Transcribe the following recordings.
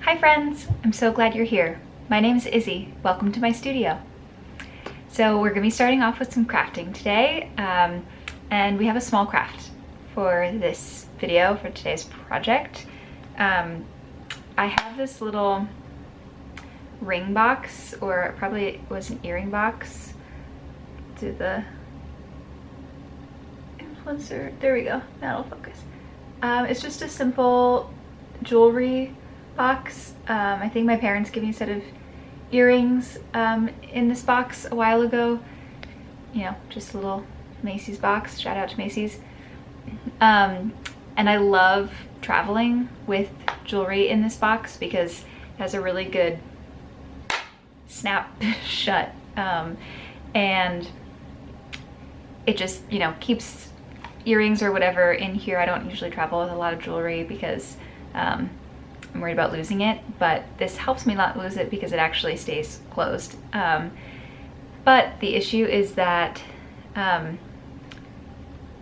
Hi friends, I'm so glad you're here. My name is Izzy. Welcome to my studio. So we're gonna be starting off with some crafting today, and we have a small craft for this video, for today's project. I have this little ring box, or it probably was an earring box. Do the influencer, there we go, that'll focus. It's just a simple jewelry box. I think my parents gave me a set of earrings in this box a while ago. You know, just a little Macy's box. Shout out to Macy's. And I love traveling with jewelry in this box because it has a really good snap shut, and it just, you know, keeps earrings or whatever in here. I don't usually travel with a lot of jewelry because I'm worried about losing it, but this helps me not lose it because it actually stays closed. But the issue is that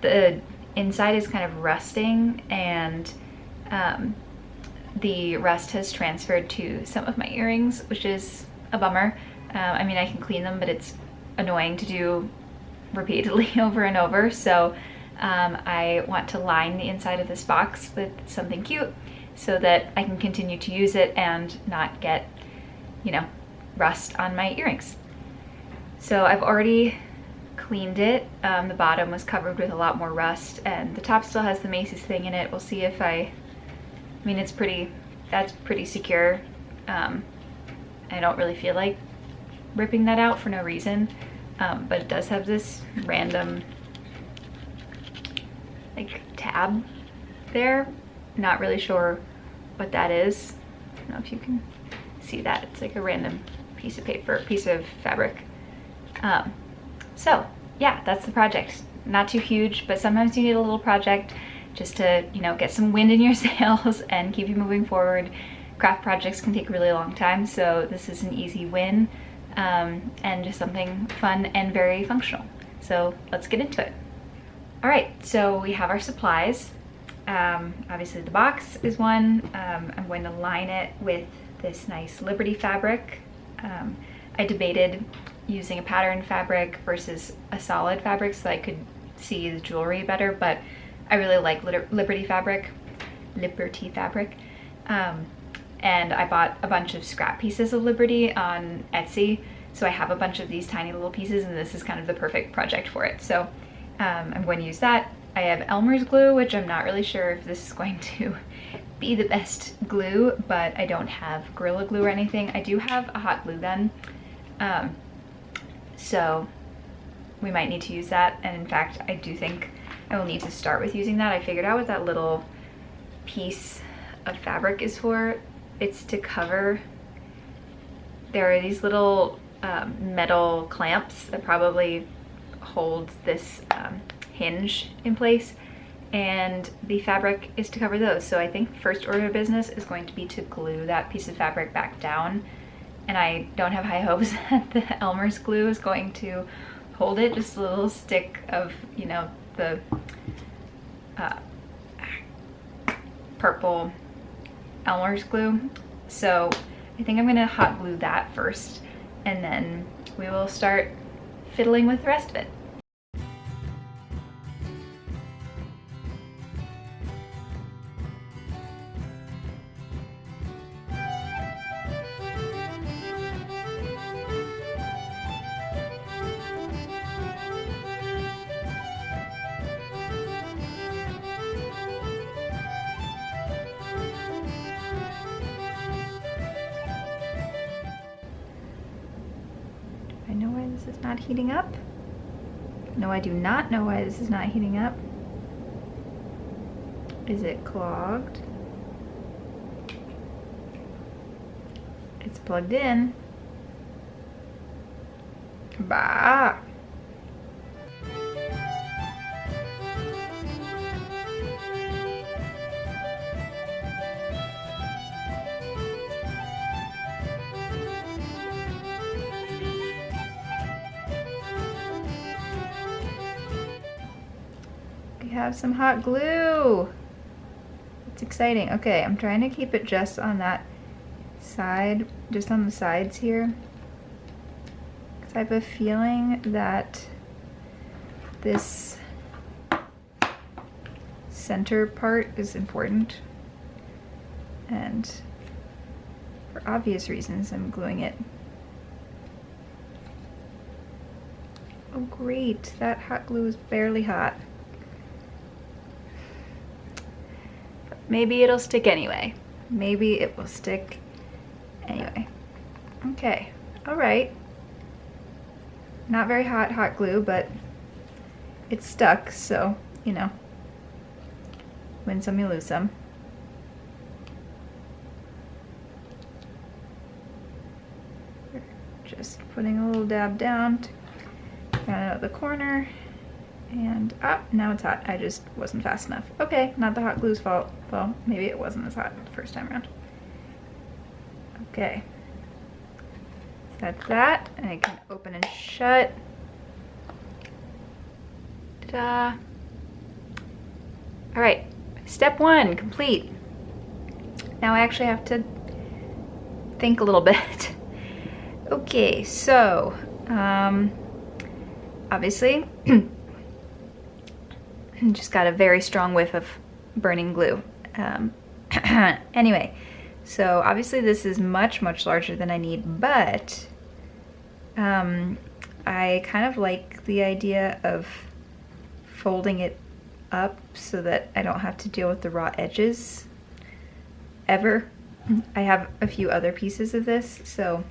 the inside is kind of rusting, and the rust has transferred to some of my earrings, which is a bummer. I mean, I can clean them, but it's annoying to do repeatedly over and over. So I want to line the inside of this box with something cute so that I can continue to use it and not get, you know, rust on my earrings. So I've already cleaned it. The bottom was covered with a lot more rust, and the top still has the Macy's thing in it. We'll see if I mean, it's pretty, that's pretty secure. I don't really feel like ripping that out for no reason, but it does have this random like tab there. Not really sure what that is. I don't know if you can see that. It's like a random piece of paper, piece of fabric. So yeah, that's the project. Not too huge, but sometimes you need a little project just to, you know, get some wind in your sails and keep you moving forward. Craft projects can take a really long time, so this is an easy win, and just something fun and very functional. So let's get into it. All right, so we have our supplies. Obviously the box is one. I'm going to line it with this nice Liberty fabric. I debated using a pattern fabric versus a solid fabric so I could see the jewelry better, but I really like Liberty fabric. And I bought a bunch of scrap pieces of Liberty on Etsy, so I have a bunch of these tiny little pieces, and this is kind of the perfect project for it. So I'm going to use that. I have Elmer's glue, which I'm not really sure if this is going to be the best glue, but I don't have Gorilla Glue or anything. I do have a hot glue gun, so we might need to use that. And in fact, I do think I will need to start with using that. I figured out what that little piece of fabric is for. It's to cover, there are these little metal clamps that probably hold this hinge in place, and the fabric is to cover those. So I think first order of business is going to be to glue that piece of fabric back down, and I don't have high hopes that the Elmer's glue is going to hold it. Just a little stick of, you know, the purple Elmer's glue. So I think I'm gonna hot glue that first, and then we will start fiddling with the rest of it. I know why this is not heating up. No, I do not know why this is not heating up. Is it clogged? It's plugged in. Bah! We have some hot glue. It's exciting. Okay, I'm trying to keep it just on that side, just on the sides here. Because I have a feeling that this center part is important. And for obvious reasons, I'm gluing it. Oh great, that hot glue is barely hot. But maybe it'll stick anyway. Maybe it will stick anyway. Okay, all right. Not very hot glue, but it's stuck, so, you know, win some, you lose some. Just putting a little dab down to round out the corner, and now it's hot. I just wasn't fast enough. Okay, not the hot glue's fault. Well, maybe it wasn't as hot the first time around. Okay, so that's that, and I can open and shut. Ta-da! All right, step 1 complete. Now I actually have to think a little bit. Okay, so obviously just got a very strong whiff of burning glue. Anyway, so obviously this is much larger than I need, but I kind of like the idea of folding it up so that I don't have to deal with the raw edges ever. I have a few other pieces of this, so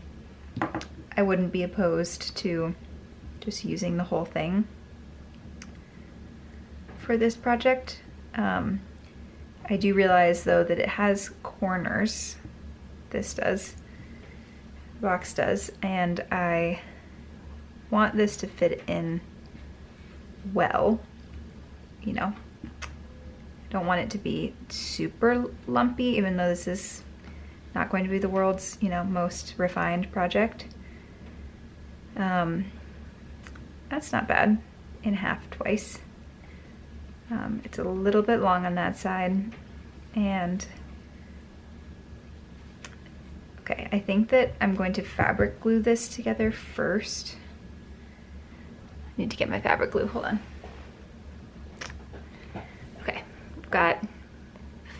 I wouldn't be opposed to just using the whole thing for this project. I do realize though that it has corners. This does, the box does, and I want this to fit in well, you know. I don't want it to be super lumpy, even though this is not going to be the world's, you know, most refined project. That's not bad. In half twice. It's a little bit long on that side, and okay, I think that I'm going to fabric glue this together first. I need to get my fabric glue, hold on. Okay, I've got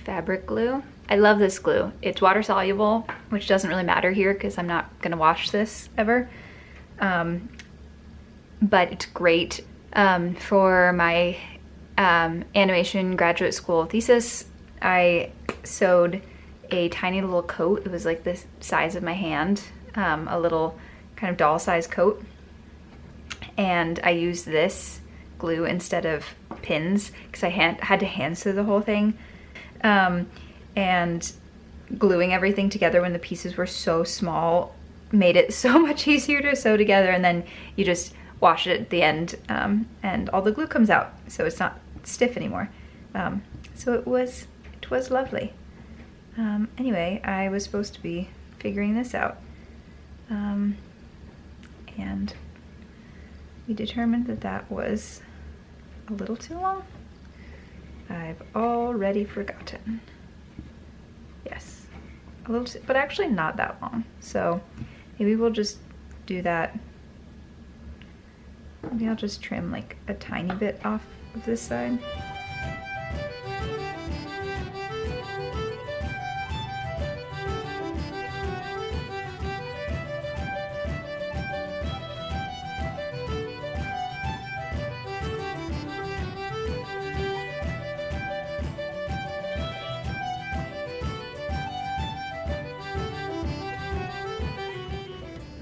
fabric glue. I love this glue. It's water soluble, which doesn't really matter here because I'm not gonna wash this ever. But it's great for my animation graduate school thesis. I sewed a tiny little coat. It was like this size of my hand, a little kind of doll size coat. And I used this glue instead of pins because I had to hand sew the whole thing. And gluing everything together when the pieces were so small made it so much easier to sew together, and then you just wash it at the end and all the glue comes out, so it's not stiff anymore. So it was lovely. Anyway, I was supposed to be figuring this out, and we determined that that was a little too long. I've already forgotten. Yes, a little too, but actually not that long. So maybe we'll just do that. Maybe I'll just trim like a tiny bit off of this side.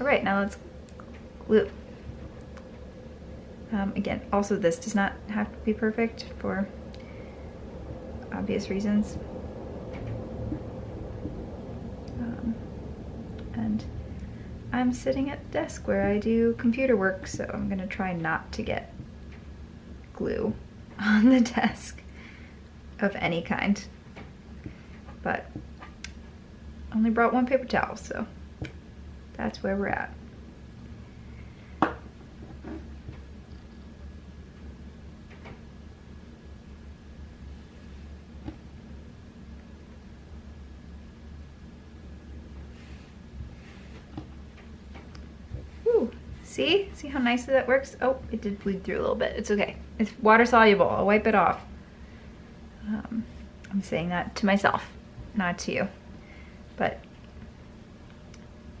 All right, now let's glue. Again, also this does not have to be perfect for obvious reasons. And I'm sitting at the desk where I do computer work, so I'm gonna try not to get glue on the desk of any kind. But I only brought one paper towel, so that's where we're at. See? See how nicely that works? Oh, it did bleed through a little bit. It's okay. It's water soluble. I'll wipe it off. I'm saying that to myself, not to you. But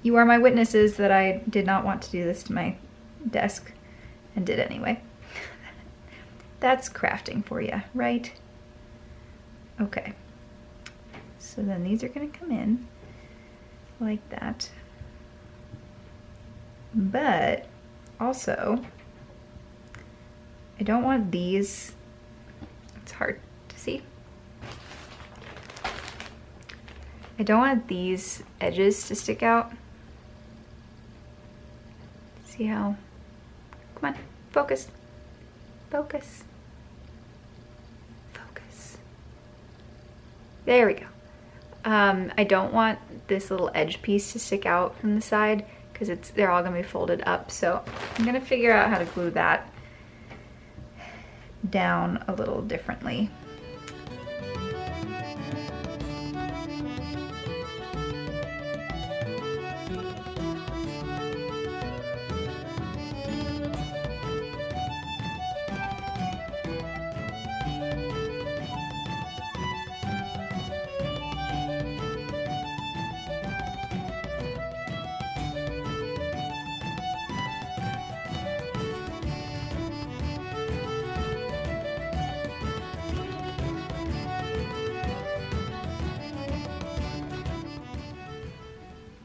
you are my witnesses that I did not want to do this to my desk and did anyway. That's crafting for you, right? Okay. So then these are going to come in like that. But also, I don't want these, it's hard to see. I don't want these edges to stick out. See how, come on, focus, focus, focus. There we go. I don't want this little edge piece to stick out from the side because they're all gonna be folded up. So I'm gonna figure out how to glue that down a little differently.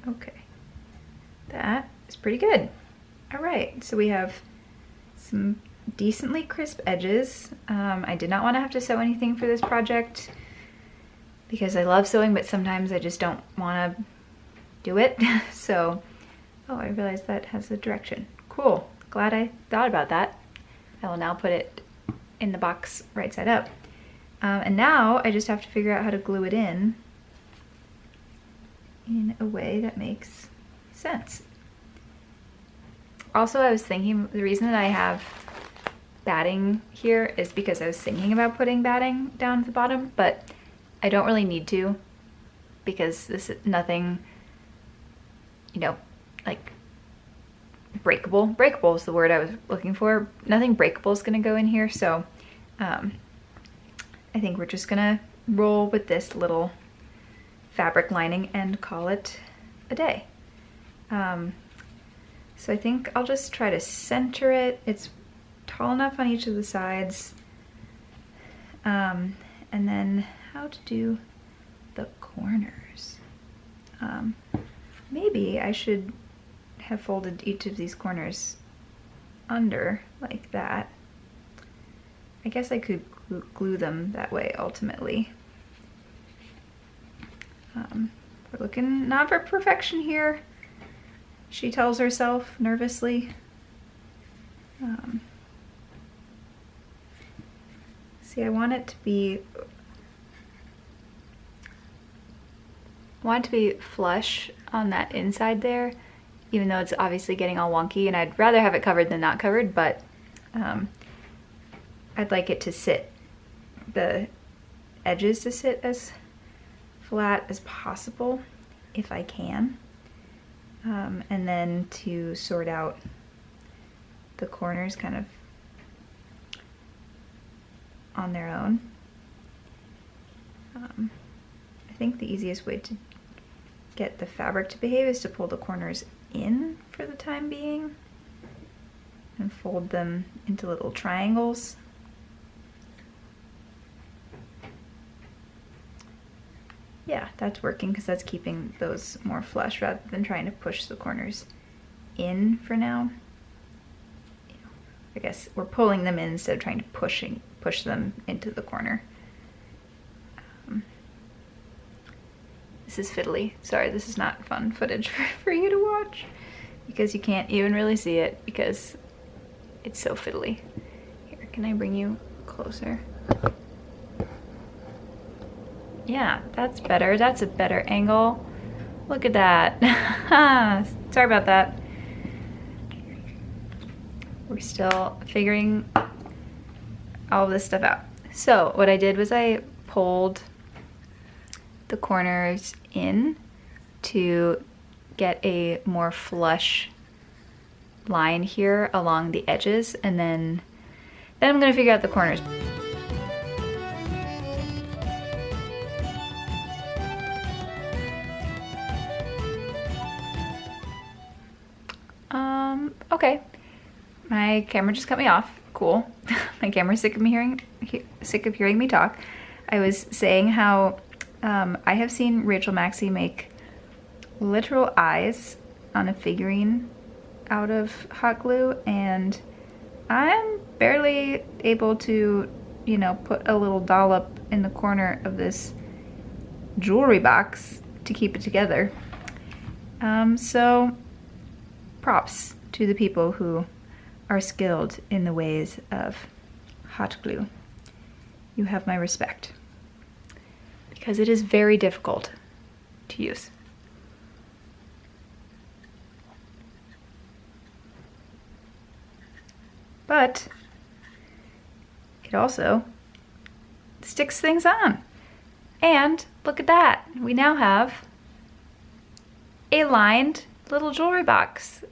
Okay, that is pretty good. All right, so we have some decently crisp edges. I did not want to have to sew anything for this project because I love sewing, but sometimes I just don't want to do it. So, oh, I realized that has a direction. Cool, glad I thought about that. I will now put it in the box right side up. And now I just have to figure out how to glue it in a way that makes sense. Also, I was thinking the reason that I have batting here is because I was thinking about putting batting down at the bottom, but I don't really need to because this is nothing, you know, like breakable. Breakable is the word I was looking for. Nothing breakable is gonna go in here, so I think we're just gonna roll with this little fabric lining and call it a day. So I think I'll just try to center it. It's tall enough on each of the sides. And then how to do the corners. Maybe I should have folded each of these corners under like that. I guess I could glue them that way ultimately. We're looking not for perfection here, she tells herself nervously. See, I want it to be flush on that inside there, even though it's obviously getting all wonky, and I'd rather have it covered than not covered, but I'd like it to sit, the edges to sit as flat as possible if I can, and then to sort out the corners kind of on their own. I think the easiest way to get the fabric to behave is to pull the corners in for the time being and fold them into little triangles. Yeah, that's working because that's keeping those more flush rather than trying to push the corners in for now. I guess we're pulling them in instead of trying to push them into the corner. This is fiddly. Sorry, this is not fun footage for you to watch because you can't even really see it because it's so fiddly. Here, can I bring you closer? Yeah, that's better. That's a better angle. Look at that. Sorry about that. We're still figuring all of this stuff out. So what I did was I pulled the corners in to get a more flush line here along the edges, and then I'm gonna figure out the corners. Okay. My camera just cut me off. Cool. My camera's sick of hearing me talk. I was saying how I have seen Rachel Maxey make literal eyes on a figurine out of hot glue, and I'm barely able to, you know, put a little dollop in the corner of this jewelry box to keep it together. So props to the people who are skilled in the ways of hot glue. You have my respect, because it is very difficult to use. But it also sticks things on. And look at that, we now have a lined little jewelry box.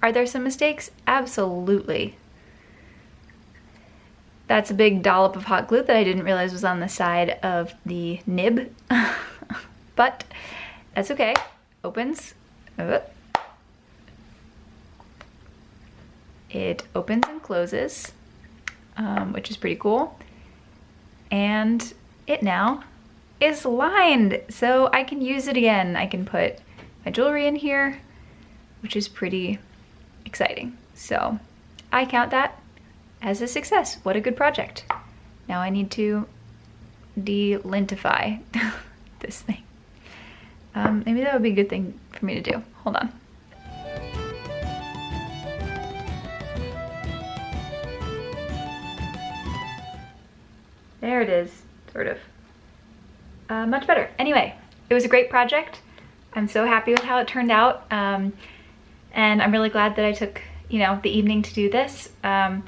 Are there some mistakes? Absolutely. That's a big dollop of hot glue that I didn't realize was on the side of the nib, but that's okay. Opens. It opens and closes, which is pretty cool. And it now is lined, so I can use it again. I can put my jewelry in here, which is pretty exciting. So I count that as a success. What a good project. Now I need to delintify this thing. Maybe that would be a good thing for me to do. Hold on. There it is, sort of. Much better. Anyway, it was a great project. I'm so happy with how it turned out. And I'm really glad that I took, you know, the evening to do this. I'm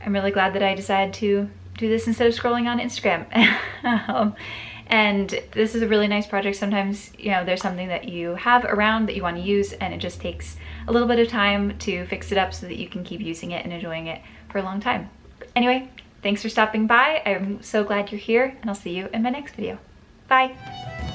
really glad that I decided to do this instead of scrolling on Instagram. And this is a really nice project. Sometimes, you know, there's something that you have around that you want to use, and it just takes a little bit of time to fix it up so that you can keep using it and enjoying it for a long time. Anyway, thanks for stopping by. I'm so glad you're here, and I'll see you in my next video. Bye.